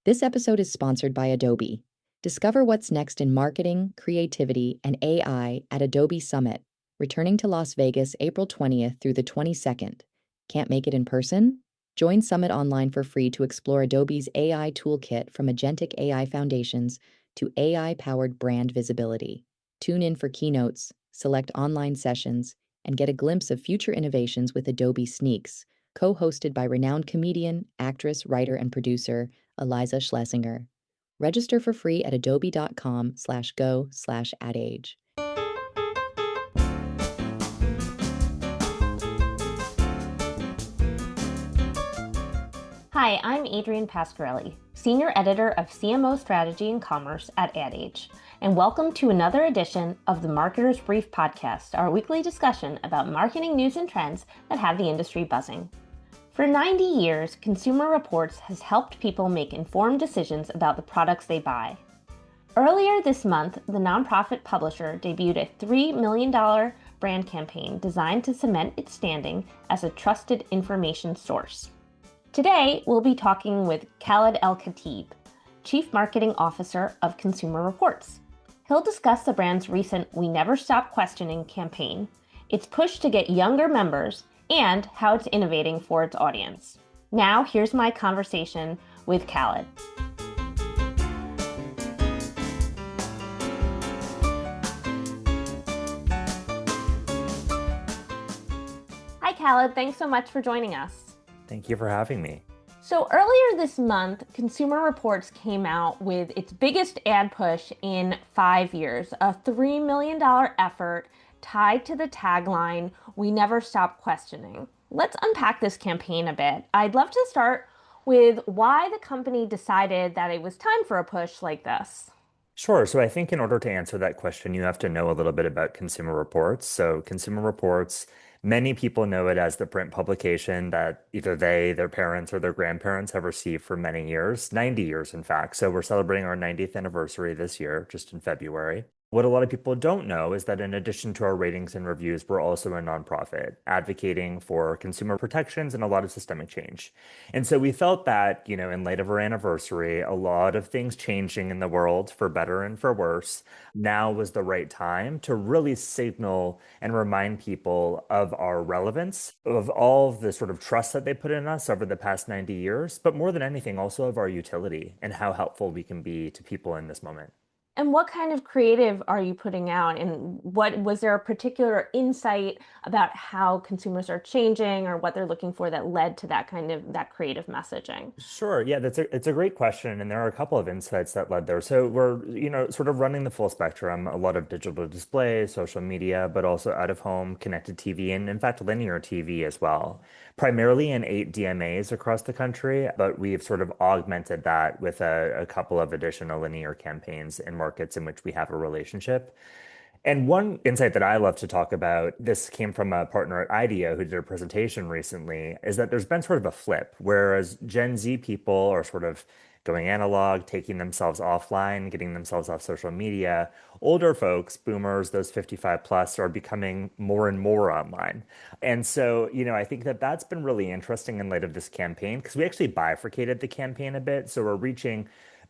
This episode is sponsored by Adobe. Discover what's next in marketing, creativity, and AI at Adobe Summit, returning to Las Vegas April 20th through the 22nd. Can't make it in person? Join Summit online for free to explore Adobe's AI toolkit from agentic AI foundations to AI-powered brand visibility. Tune in for keynotes, select online sessions, and get a glimpse of future innovations with Adobe Sneaks, co-hosted by renowned comedian, actress, writer, and producer Eliza Schlesinger. Register for free at adobe.com/go/adage. Hi, I'm Adrienne Pasquarelli, Senior Editor of CMO Strategy and Commerce at AdAge, and welcome to another edition of the Marketer's Brief podcast, our weekly discussion about marketing news and trends that have the industry buzzing. For 90 years, Consumer Reports has helped people make informed decisions about the products they buy. Earlier this month, the nonprofit publisher debuted a $3 million brand campaign designed to cement its standing as a trusted information source. Today, we'll be talking with Khaled El-Khatib, Chief Marketing Officer of Consumer Reports. He'll discuss the brand's recent We Never Stop Questioning campaign, its push to get younger members, and how it's innovating for its audience. Now, here's my conversation with Khaled. Hi, Khaled. Thanks so much for joining us. Thank you for having me. So earlier this month, Consumer Reports came out with its biggest ad push in 5 years, a $3 million effort tied to the tagline, "We Never Stop Questioning." Let's unpack this campaign a bit. I'd love to start with why the company decided that it was time for a push like this. Sure. So I think in order to answer that question, you have to know a little bit about Consumer Reports. So Consumer Reports, many people know it as the print publication that either they, their parents, or their grandparents have received for many years, 90 years, in fact. So we're celebrating our 90th anniversary this year, just in February. What a lot of people don't know is that in addition to our ratings and reviews, we're also a nonprofit advocating for consumer protections and a lot of systemic change. And so we felt that, in light of our anniversary, a lot of things changing in the world for better and for worse, now was the right time to really signal and remind people of our relevance, of all of the sort of trust that they put in us over the past 90 years, but more than anything, also of our utility and how helpful we can be to people in this moment. And what kind of creative are you putting out? And what was there a particular insight about how consumers are changing or what they're looking for that led to that creative messaging? Sure. Yeah, it's a great question, and there are a couple of insights that led there. So we're, sort of running the full spectrum, a lot of digital display, social media, but also out of home, connected TV, and in fact, linear TV as well. Primarily in 8 DMAs across the country, but we've sort of augmented that with a couple of additional linear campaigns in markets in which we have a relationship. And one insight that I love to talk about, this came from a partner at IDEO who did a presentation recently, is that there's been sort of a flip, whereas Gen Z people are sort of going analog, taking themselves offline, getting themselves off social media. Older folks, boomers, those 55 plus, are becoming more and more online. And so, I think that that's been really interesting in light of this campaign because we actually bifurcated the campaign a bit. So we're reaching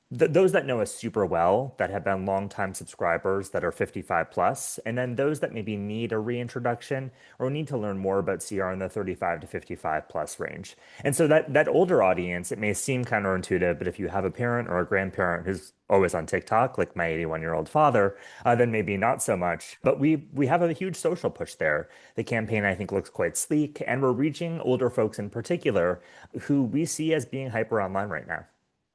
those that know us super well, that have been longtime subscribers that are 55 plus, and then those that maybe need a reintroduction or need to learn more about CR in the 35 to 55 plus range. And so that older audience, it may seem counterintuitive, but if you have a parent or a grandparent who's always on TikTok, like my 81-year-old father, then maybe not so much. But we have a huge social push there. The campaign, I think, looks quite sleek, and we're reaching older folks in particular who we see as being hyper online right now.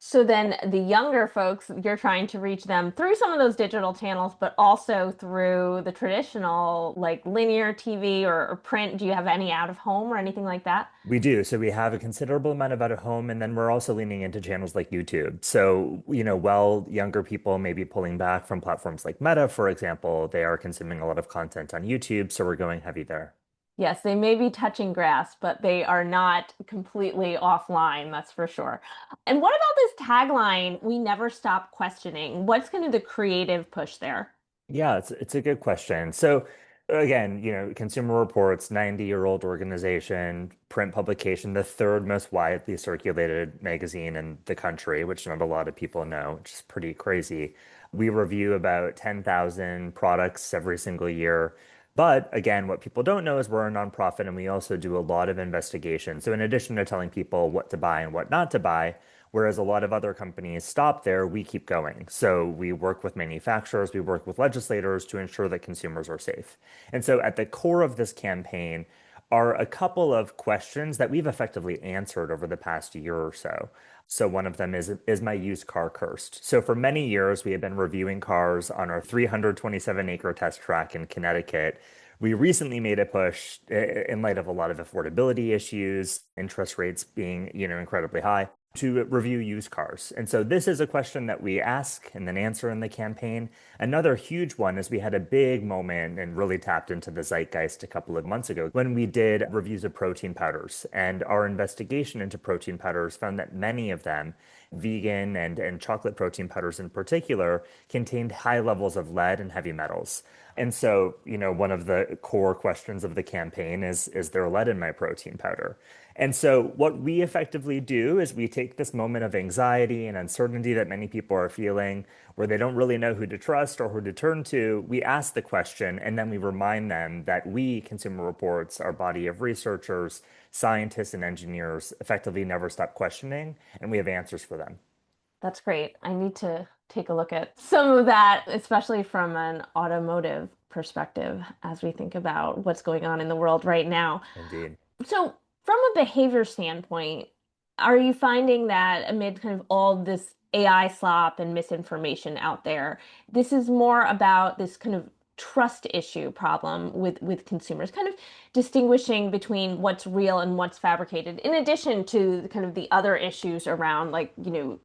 So then the younger folks, you're trying to reach them through some of those digital channels, but also through the traditional like linear TV or print. Do you have any out of home or anything like that? We do. So we have a considerable amount of out of home, and then we're also leaning into channels like YouTube. So, while younger people may be pulling back from platforms like Meta, for example, they are consuming a lot of content on YouTube. So we're going heavy there. Yes, they may be touching grass, but they are not completely offline, that's for sure. And what about this tagline, "We never stop questioning"? What's kind of the creative push there? Yeah, it's a good question. So again, Consumer Reports, 90-year-old organization, print publication, the third most widely circulated magazine in the country, which not a lot of people know, which is pretty crazy. We review about 10,000 products every single year. But again, what people don't know is we're a nonprofit and we also do a lot of investigation. So in addition to telling people what to buy and what not to buy, whereas a lot of other companies stop there, we keep going. So we work with manufacturers, we work with legislators to ensure that consumers are safe. And so at the core of this campaign are a couple of questions that we've effectively answered over the past year or so. So one of them is my used car cursed? So for many years, we have been reviewing cars on our 327-acre test track in Connecticut. We recently made a push in light of a lot of affordability issues, interest rates being, incredibly high, to review used cars. And so this is a question that we ask and then answer in the campaign. Another huge one is we had a big moment and really tapped into the zeitgeist a couple of months ago when we did reviews of protein powders. And our investigation into protein powders found that many of them, vegan and chocolate protein powders in particular, contained high levels of lead and heavy metals. And so, one of the core questions of the campaign is there lead in my protein powder? And so, what we effectively do is we take this moment of anxiety and uncertainty that many people are feeling, where they don't really know who to trust or who to turn to. We ask the question, and then we remind them that we, Consumer Reports, our body of researchers, scientists, and engineers, effectively never stop questioning, and we have answers for them. That's great. I need to take a look at some of that, especially from an automotive perspective, as we think about what's going on in the world right now. Indeed. So, from a behavior standpoint, are you finding that amid kind of all this AI slop and misinformation out there, this is more about this kind of trust issue problem with consumers, kind of distinguishing between what's real and what's fabricated, in addition to kind of the other issues around like,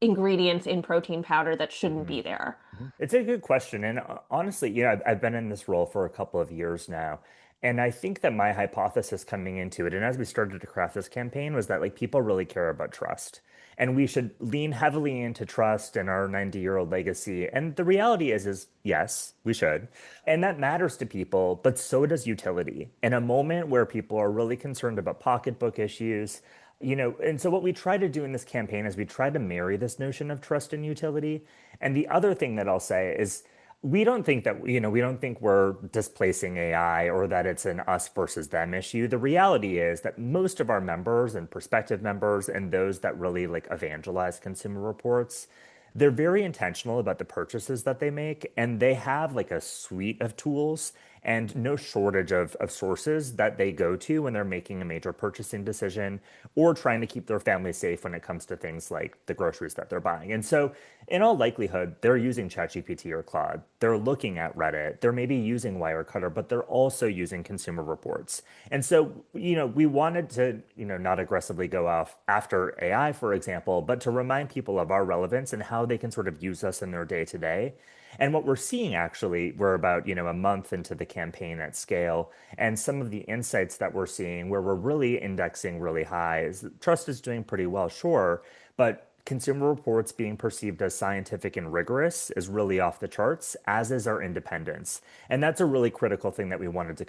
ingredients in protein powder that shouldn't Mhm. be there? It's a good question. And honestly, I've been in this role for a couple of years now. And I think that my hypothesis coming into it, and as we started to craft this campaign, was that like people really care about trust. And we should lean heavily into trust and our 90-year-old legacy. And the reality is yes, we should. And that matters to people, but so does utility. In a moment where people are really concerned about pocketbook issues, and so what we try to do in this campaign is we try to marry this notion of trust and utility. And the other thing that I'll say is we don't think that, we don't think we're displacing AI or that it's an us versus them issue. The reality is that most of our members and prospective members and those that really like evangelize Consumer Reports, they're very intentional about the purchases that they make, and they have like a suite of tools and no shortage of sources that they go to when they're making a major purchasing decision or trying to keep their family safe when it comes to things like the groceries that they're buying. And so, in all likelihood, they're using ChatGPT or Claude. They're looking at Reddit. They're maybe using Wirecutter, but they're also using Consumer Reports. And so, we wanted to, not aggressively go off after AI, for example, but to remind people of our relevance and how they can sort of use us in their day to day. And what we're seeing actually, we're about, a month into the campaign at scale, and some of the insights that we're seeing where we're really indexing really high is trust is doing pretty well, sure, but Consumer Reports being perceived as scientific and rigorous is really off the charts, as is our independence. And that's a really critical thing that we wanted to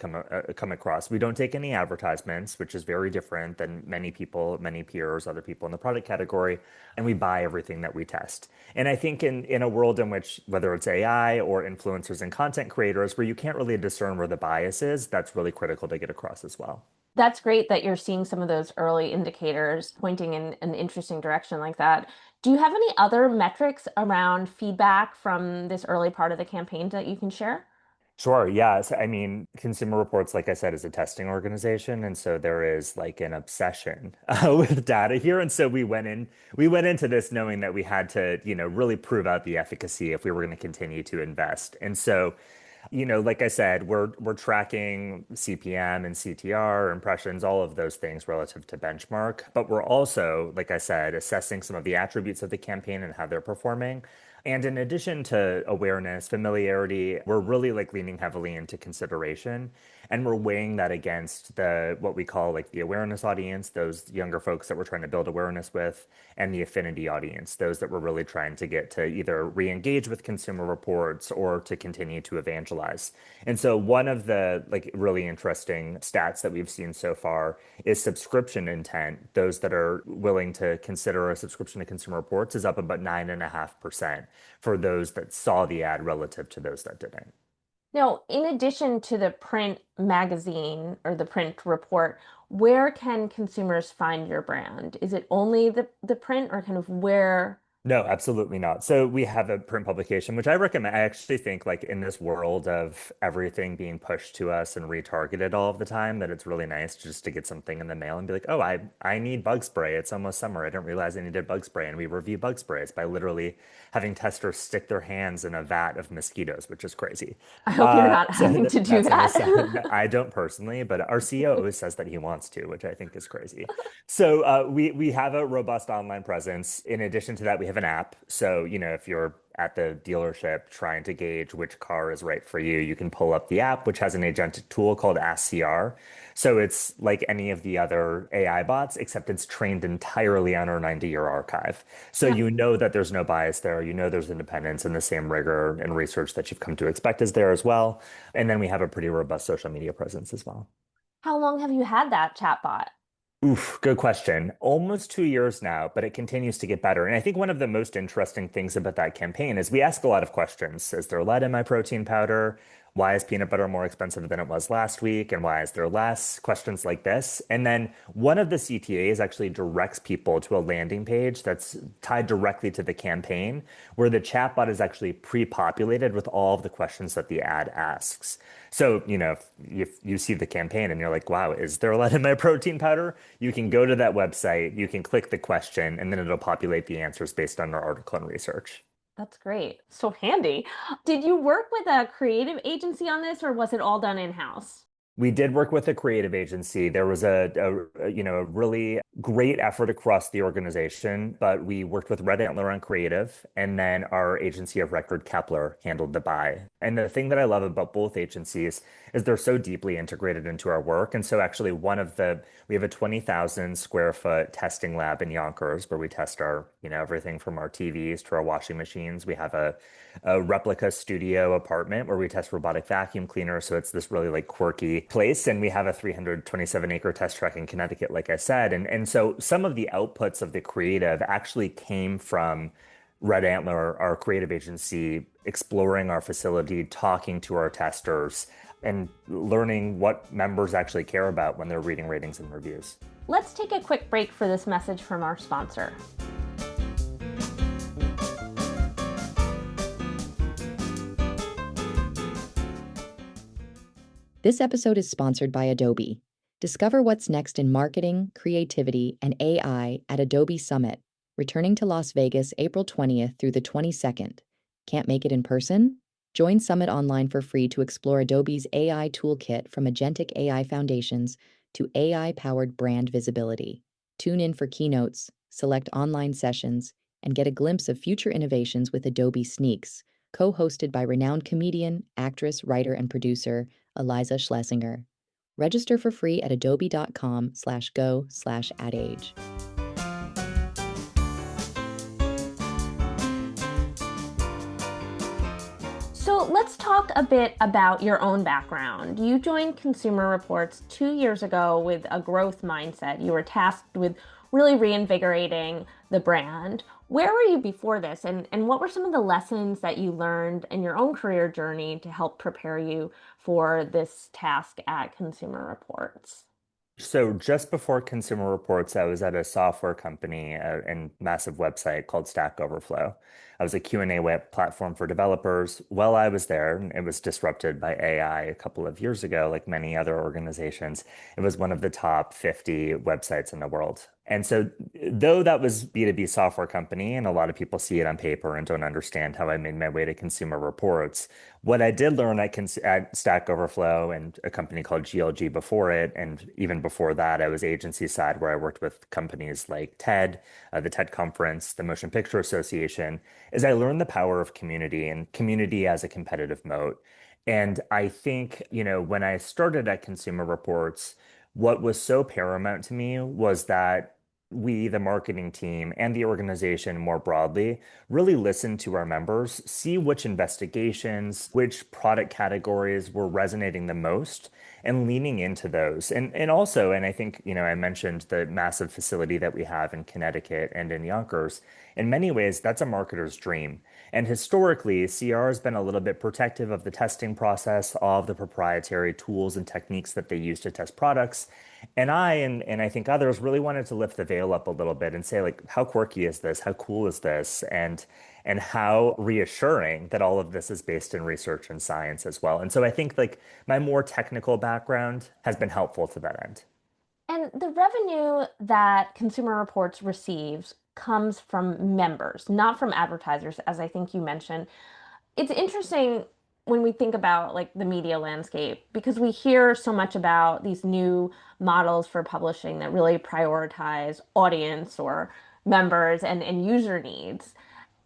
come across. We don't take any advertisements, which is very different than many people, many peers, other people in the product category, and we buy everything that we test. And I think in a world in which, whether it's AI or influencers and content creators, where you can't really discern where the bias is, that's really critical to get across as well. That's great that you're seeing some of those early indicators pointing in an interesting direction like that. Do you have any other metrics around feedback from this early part of the campaign that you can share? Sure. Yeah. So, I mean, Consumer Reports, like I said, is a testing organization, and so there is like an obsession with data here. And so we went into this knowing that we had to, really prove out the efficacy if we were going to continue to invest. And so, like I said, we're tracking CPM and CTR, impressions, all of those things relative to benchmark. But we're also, like I said, assessing some of the attributes of the campaign and how they're performing. And in addition to awareness, familiarity, we're really like leaning heavily into consideration. And we're weighing that against the what we call like the awareness audience, those younger folks that we're trying to build awareness with, and the affinity audience, those that we're really trying to get to either re-engage with Consumer Reports or to continue to evangelize socialize. And so one of the like really interesting stats that we've seen so far is subscription intent. Those that are willing to consider a subscription to Consumer Reports is up about 9.5% for those that saw the ad relative to those that didn't. Now, in addition to the print magazine or the print report, where can consumers find your brand? Is it only the print or kind of where? No, absolutely not. So we have a print publication, which I recommend. I actually think like in this world of everything being pushed to us and retargeted all of the time, that it's really nice just to get something in the mail and be like, oh, I need bug spray. It's almost summer. I didn't realize I needed bug spray. And we review bug sprays by literally having testers stick their hands in a vat of mosquitoes, which is crazy. I hope you're not So having to do that's an aside. that. I don't personally, but our CEO always says that he wants to, which I think is crazy. So we have a robust online presence. In addition to that, we have an app. So, if you're at the dealership trying to gauge which car is right for you, you can pull up the app, which has an agentic tool called AskCR. So it's like any of the other AI bots, except it's trained entirely on our 90-year archive. So Yeah. you know that there's no bias there. You know there's independence and the same rigor and research that you've come to expect is there as well. And then we have a pretty robust social media presence as well. How long have you had that chatbot? Oof, good question. Almost 2 years now, but it continues to get better. And I think one of the most interesting things about that campaign is we ask a lot of questions. Is there lead in my protein powder? Why is peanut butter more expensive than it was last week? And why is there less? Questions like this. And then one of the CTAs actually directs people to a landing page that's tied directly to the campaign, where the chatbot is actually pre-populated with all of the questions that the ad asks. So, if you see the campaign and you're like, wow, is there lead in my protein powder? You can go to that website, you can click the question, and then it'll populate the answers based on our article and research. That's great. So handy. Did you work with a creative agency on this or was it all done in-house? We did work with a creative agency. There was a really great effort across the organization, but we worked with Red Antler on creative, and then our agency of record, Kepler, handled the buy. And the thing that I love about both agencies is they're so deeply integrated into our work. And so actually we have a 20,000 square foot testing lab in Yonkers where we test everything from our TVs to our washing machines. We have a replica studio apartment where we test robotic vacuum cleaners. So it's this really like quirky place. And we have a 327-acre test track in Connecticut, like I said. And so some of the outputs of the creative actually came from Red Antler, our creative agency, exploring our facility, talking to our testers, and learning what members actually care about when they're reading ratings and reviews. Let's take a quick break for this message from our sponsor. This episode is sponsored by Adobe. Discover what's next in marketing, creativity, and AI at Adobe Summit, returning to Las Vegas April 20th through the 22nd. Can't make it in person? Join Summit online for free to explore Adobe's AI toolkit from agentic AI foundations to AI-powered brand visibility. Tune in for keynotes, select online sessions, and get a glimpse of future innovations with Adobe Sneaks, co-hosted by renowned comedian, actress, writer, and producer Eliza Schlesinger. Register for free at adobe.com/go/adage. So let's talk a bit about your own background. You joined Consumer Reports 2 years ago with a growth mindset. You were tasked with really reinvigorating the brand. Where were you before this? And what were some of the lessons that you learned in your own career journey to help prepare you for this task at Consumer Reports? So just before Consumer Reports, I was at a software company and massive website called Stack Overflow. I was a Q&A web platform for developers. While I was there, and it was disrupted by AI a couple of years ago, like many other organizations. It was one of the top 50 websites in the world. And so, though that was B2B software company, and a lot of people see it on paper and don't understand how I made my way to Consumer Reports, what I did learn at Stack Overflow and a company called GLG before it, and even before that, I was agency side where I worked with companies like TED, the TED Conference, the Motion Picture Association, is I learned the power of community and community as a competitive moat. And I think, when I started at Consumer Reports, what was so paramount to me was that we, the marketing team, and the organization more broadly, really listen to our members, see which investigations, which product categories were resonating the most, and leaning into those. And also, and I think, I mentioned the massive facility that we have in Connecticut and in Yonkers. In many ways, that's a marketer's dream. And historically, CR has been a little bit protective of the testing process, all of the proprietary tools and techniques that they use to test products. And I think others really wanted to lift the veil up a little bit and say, like, how quirky is this? How cool is this? And how reassuring that all of this is based in research and science as well. And so I think like my more technical background has been helpful to that end. And the revenue that Consumer Reports receives comes from members, not from advertisers, as I think you mentioned. It's interesting when we think about like the media landscape because we hear so much about these new models for publishing that really prioritize audience or members and user needs.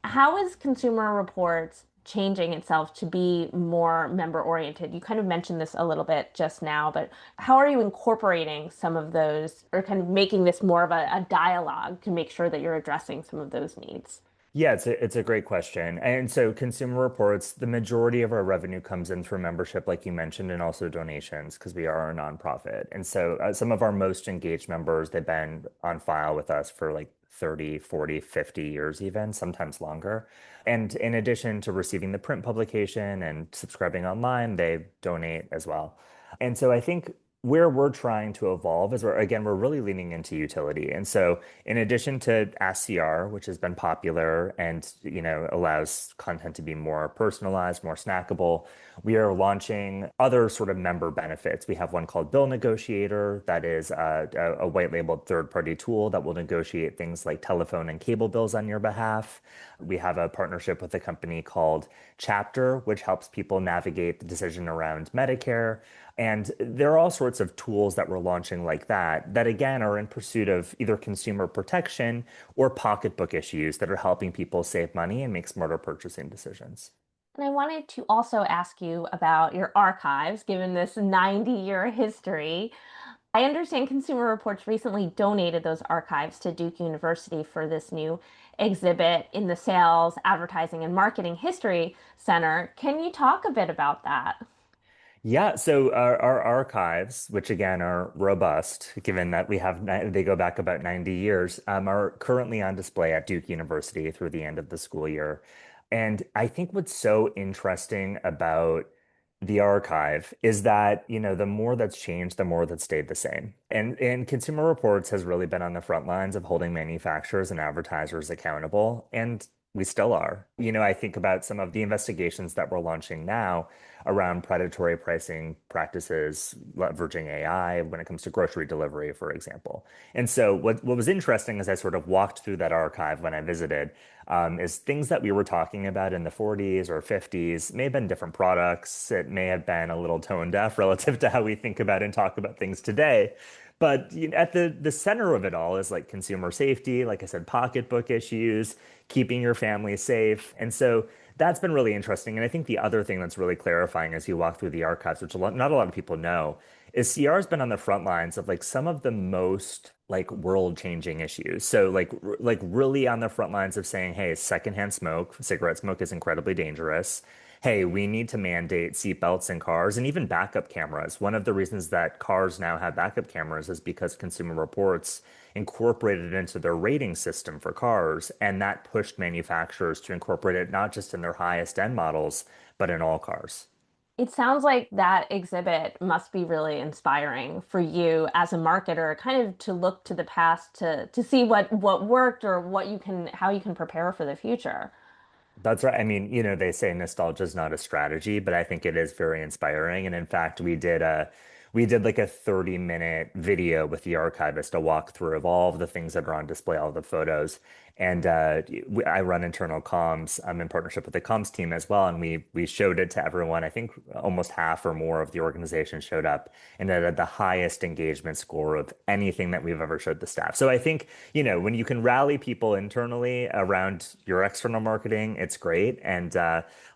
How is Consumer Reports changing itself to be more member oriented? You kind of mentioned this a little bit just now, but how are you incorporating some of those or kind of making this more of a dialogue to make sure that you're addressing some of those needs? Yeah, it's a great question. And so Consumer Reports, the majority of our revenue comes in through membership, like you mentioned, and also donations because we are a nonprofit. And so some of our most engaged members, they've been on file with us for like 30, 40, 50 years even, sometimes longer. And in addition to receiving the print publication and subscribing online, they donate as well. And so I think where we're trying to evolve is we're really leaning into utility. And so in addition to AskCR, which has been popular and allows content to be more personalized, more snackable, we are launching other sort of member benefits. We have one called Bill Negotiator that is a white labeled third-party tool that will negotiate things like telephone and cable bills on your behalf. We have a partnership with a company called Chapter, which helps people navigate the decision around Medicare. And there are all sorts of tools that we're launching like that, that again are in pursuit of either consumer protection or pocketbook issues that are helping people save money and make smarter purchasing decisions. And I wanted to also ask you about your archives, given this 90-year history. I understand Consumer Reports recently donated those archives to Duke University for this new exhibit in the Sales, Advertising, and Marketing History Center. Can you talk a bit about that? Yeah, so our archives, which again are robust, given that they go back about 90 years, are currently on display at Duke University through the end of the school year. And I think what's so interesting about the archive is that, the more that's changed, the more that's stayed the same. And Consumer Reports has really been on the front lines of holding manufacturers and advertisers accountable, and we still are. I think about some of the investigations that we're launching now around predatory pricing practices, leveraging AI when it comes to grocery delivery, for example. And so what was interesting as I sort of walked through that archive when I visited is things that we were talking about in the 40s or 50s may have been different products. It may have been a little tone deaf relative to how we think about and talk about things today. But at the center of it all is like consumer safety, like I said, pocketbook issues, keeping your family safe. And so that's been really interesting. And I think the other thing that's really clarifying as you walk through the archives, which not a lot of people know, is CR has been on the front lines of like some of the most like world-changing issues. So like really on the front lines of saying, hey, secondhand smoke, cigarette smoke is incredibly dangerous. Hey, we need to mandate seatbelts in cars and even backup cameras. One of the reasons that cars now have backup cameras is because Consumer Reports incorporated it into their rating system for cars, and that pushed manufacturers to incorporate it not just in their highest end models, but in all cars. It sounds like that exhibit must be really inspiring for you as a marketer, kind of to look to the past to see what worked or what you can how you can prepare for the future. That's right. I mean, they say nostalgia is not a strategy, but I think it is very inspiring. And in fact, we did like a 30-minute video with the archivist, a walkthrough of all of the things that are on display, all of the photos. And I run internal comms. I'm in partnership with the comms team as well, and we showed it to everyone. I think almost half or more of the organization showed up, and it had the highest engagement score of anything that we've ever showed the staff. So I think when you can rally people internally around your external marketing, it's great. And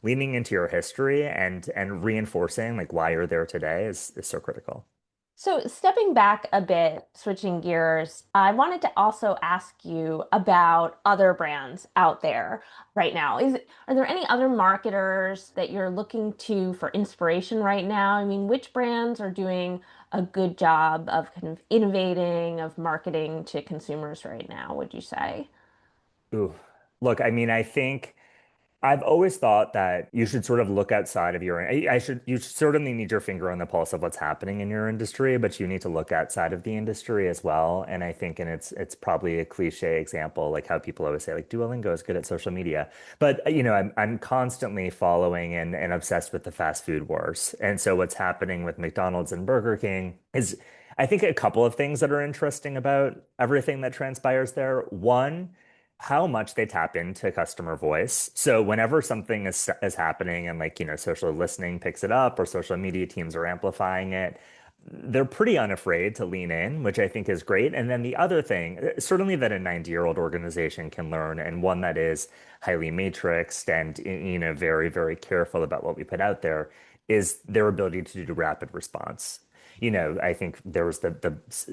leaning into your history and reinforcing like why you're there today is so critical. So, stepping back a bit, switching gears, I wanted to also ask you about other brands out there right now. Are there any other marketers that you're looking to for inspiration right now? I mean, which brands are doing a good job of kind of innovating, of marketing to consumers right now, would you say? Ooh. Look, I mean, I think I've always thought that you should sort of look outside of your, you certainly need your finger on the pulse of what's happening in your industry, but you need to look outside of the industry as well. And I think, and it's probably a cliche example, like how people always say, like Duolingo is good at social media. But, I'm constantly following and obsessed with the fast food wars. And so what's happening with McDonald's and Burger King is, I think, a couple of things that are interesting about everything that transpires there. One, how much they tap into customer voice. So whenever something is happening and like, social listening picks it up or social media teams are amplifying it, they're pretty unafraid to lean in, which I think is great. And then the other thing, certainly that a 90-year-old organization can learn, and one that is highly matrixed and very, very careful about what we put out there, is their ability to do rapid response. I think there was the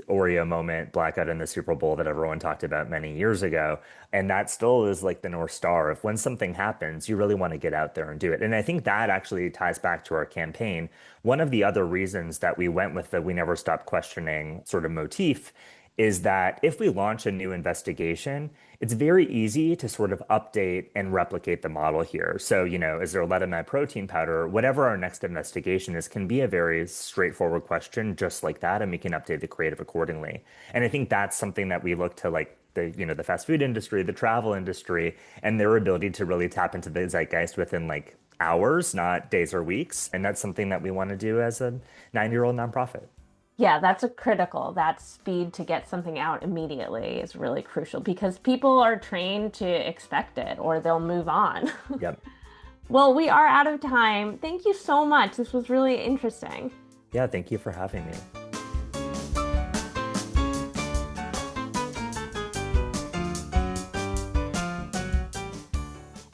Oreo moment, blackout in the Super Bowl that everyone talked about many years ago. And that still is like the North Star of when something happens, you really want to get out there and do it. And I think that actually ties back to our campaign. One of the other reasons that we went with the "we never stop questioning" sort of motif is that if we launch a new investigation, it's very easy to sort of update and replicate the model here. So, is there lead in my protein powder? Whatever our next investigation is can be a very straightforward question just like that, and we can update the creative accordingly. And I think that's something that we look to, like the fast food industry, the travel industry, and their ability to really tap into the zeitgeist within like hours, not days or weeks. And that's something that we want to do as a 9-year-old nonprofit. Yeah, that's a critical. That speed to get something out immediately is really crucial because people are trained to expect it or they'll move on. Yep. Well, we are out of time. Thank you so much. This was really interesting. Yeah, thank you for having me.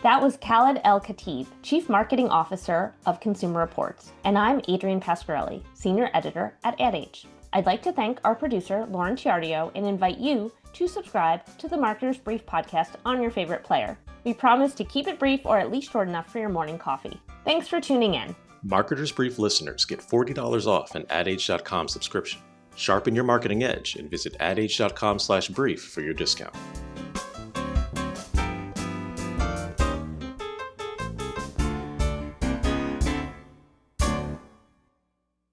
That was Khaled El Khatib, Chief Marketing Officer of Consumer Reports, and I'm Adrienne Pasquarelli, Senior Editor at Ad Age. I'd like to thank our producer, Lauren Chiardio, and invite you to subscribe to the Marketer's Brief podcast on your favorite player. We promise to keep it brief or at least short enough for your morning coffee. Thanks for tuning in. Marketer's Brief listeners get $40 off an adage.com subscription. Sharpen your marketing edge and visit adage.com/brief for your discount.